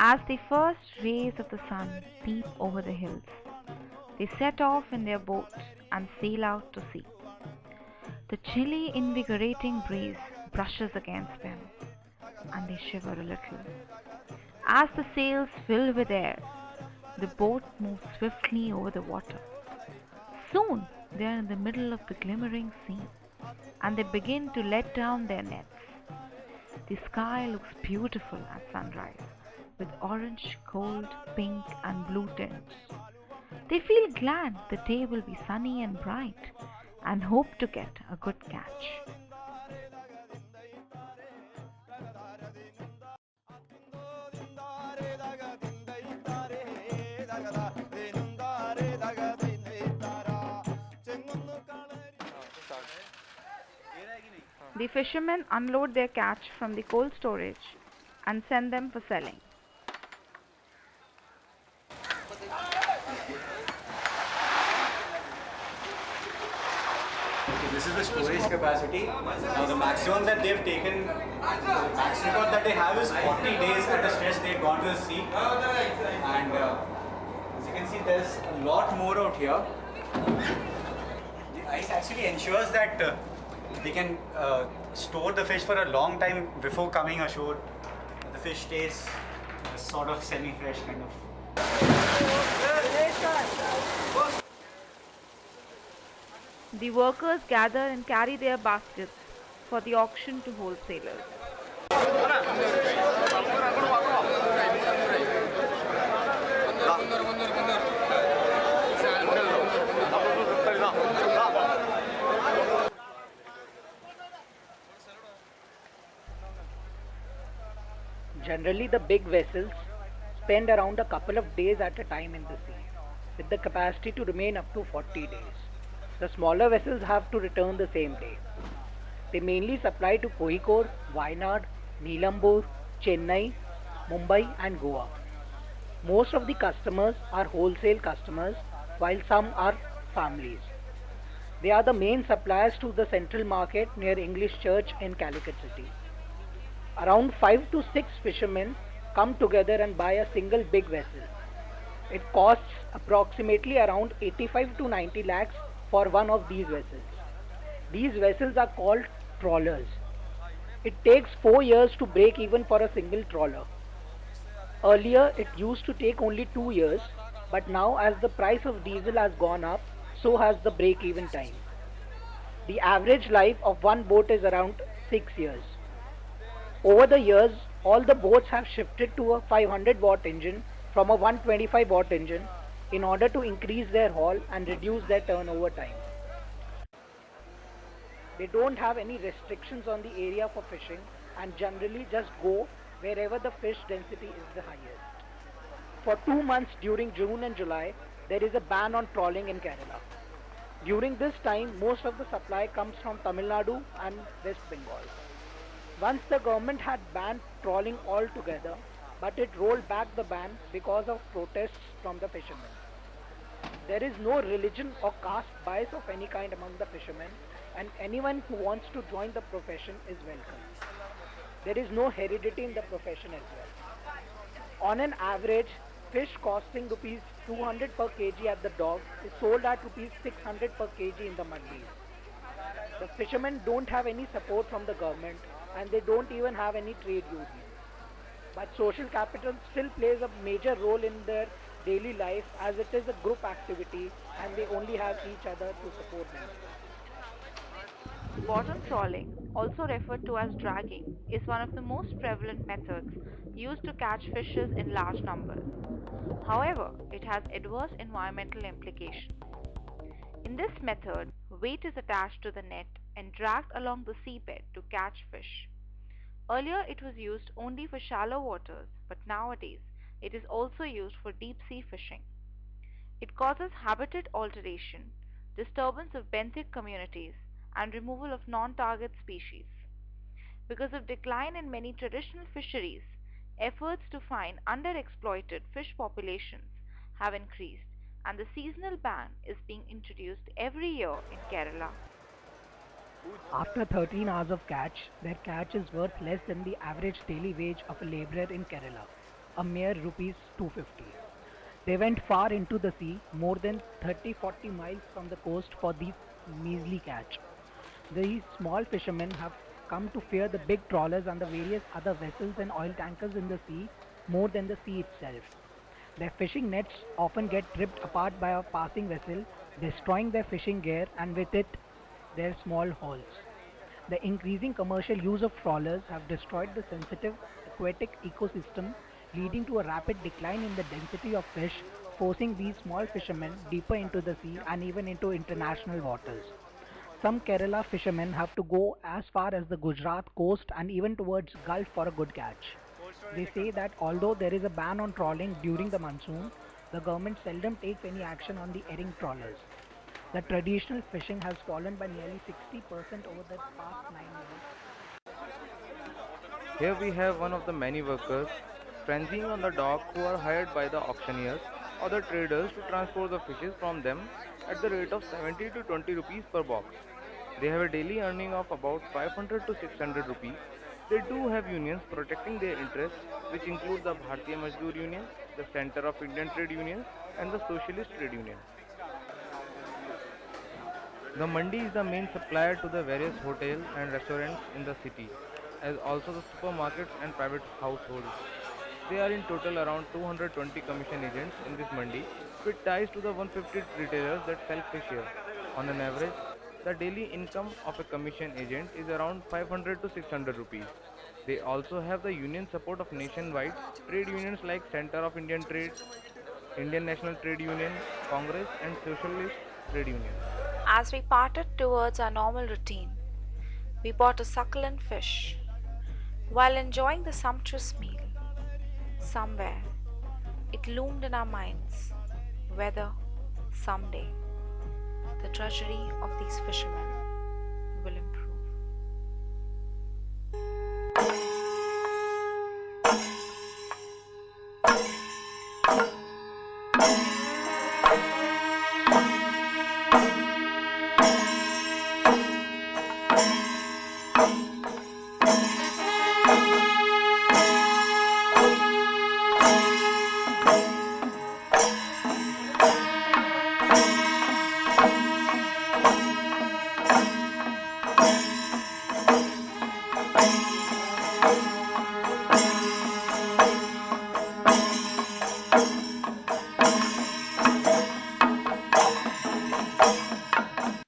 As the first rays of the sun peep over the hills, they set off in their boat and sail out to sea. The chilly, invigorating breeze brushes against them, and they shiver a little. As the sails fill with air, the boat moves swiftly over the water. Soon they are in the middle of the glimmering sea, and they begin to let down their nets. The sky looks beautiful at sunrise, with orange, gold, pink, and blue tints. They feel glad the day will be sunny and bright, and hope to get a good catch. The fishermen unload their catch from the cold storage and send them for selling. This is the storage capacity. Now the maximum that they've taken, the max record that they have is 40 days at a stretch they've gone to the sea. And as you can see, there's a lot more out here. The ice actually ensures that they can store the fish for a long time before coming ashore. The fish stays sort of semi-fresh kind of. The workers gather and carry their baskets for the auction to wholesalers. Generally, the big vessels spend around a couple of days at a time in the sea, with the capacity to remain up to 40 days. The smaller vessels have to return the same day. They mainly supply to Kozhikode, Wayanad, Neelambur, Chennai, Mumbai and Goa. Most of the customers are wholesale customers, while some are families. They are the main suppliers to the central market near English Church in Calicut City. Around 5 to 6 fishermen come together and buy a single big vessel. It costs approximately around 85 to 90 lakhs for one of these vessels. These vessels are called trawlers. It takes 4 years to break even for a single trawler. Earlier it used to take only 2 years, but now as the price of diesel has gone up, so has the break even time. The average life of one boat is around 6 years. Over the years, all the boats have shifted to a 500 watt engine from a 125 watt engine in order to increase their haul and reduce their turnover time. They don't have any restrictions on the area for fishing and generally just go wherever the fish density is the highest. For 2 months during June and July, there is a ban on trawling in Kerala. During this time, most of the supply comes from Tamil Nadu and West Bengal. Once the government had banned trawling altogether, but it rolled back the ban because of protests from the fishermen. There is no religion or caste bias of any kind among the fishermen, and anyone who wants to join the profession is welcome. There is no heredity in the profession as well. On an average, fish costing rupees 200 per kg at the dock is sold at rupees 600 per kg in the mandis. The fishermen don't have any support from the government and they don't even have any trade union. But social capital still plays a major role in their daily life as it is a group activity and they only have each other to support them. Bottom trawling, also referred to as dragging, is one of the most prevalent methods used to catch fishes in large numbers. However, it has adverse environmental implications. In this method, weight is attached to the net and dragged along the seabed to catch fish. Earlier it was used only for shallow waters, but nowadays it is also used for deep sea fishing. It causes habitat alteration, disturbance of benthic communities, and removal of non-target species. Because of decline in many traditional fisheries, efforts to find underexploited fish populations have increased, and the seasonal ban is being introduced every year in Kerala. After 13 hours of catch, their catch is worth less than the average daily wage of a laborer in Kerala. a mere rupees 250. They went far into the sea, more than 30-40 miles from the coast for this measly catch. These small fishermen have come to fear the big trawlers and the various other vessels and oil tankers in the sea more than the sea itself. Their fishing nets often get ripped apart by a passing vessel, destroying their fishing gear and with it their small hauls. The increasing commercial use of trawlers have destroyed the sensitive aquatic ecosystem, leading to a rapid decline in the density of fish, forcing these small fishermen deeper into the sea and even into international waters. Some Kerala fishermen have to go as far as the Gujarat coast and even towards Gulf for a good catch. They say that although there is a ban on trawling during the monsoon, the government seldom takes any action on the herring trawlers. The traditional fishing has fallen by nearly 60% over the past 9 years. Here we have one of the many workers frenzying on the dock who are hired by the auctioneers or the traders to transport the fishes from them at the rate of 70 to 20 rupees per box. They have a daily earning of about 500 to 600 rupees. They do have unions protecting their interests, which include the Bharatiya Mazdoor Union, the Center of Indian Trade Unions, and the Socialist Trade Union. The mandi is the main supplier to the various hotels and restaurants in the city, as also the supermarkets and private households. There are in total around 220 commission agents in this mandi with ties to the 150 retailers that sell fish here. On an average, the daily income of a commission agent is around 500 to 600 rupees. They also have the union support of nationwide trade unions like Center of Indian Trade, Indian National Trade Union, Congress and Socialist Trade Union. As we parted towards our normal routine, we bought a succulent fish. While enjoying the sumptuous meal, somewhere it loomed in our minds whether someday the drudgery of these fishermen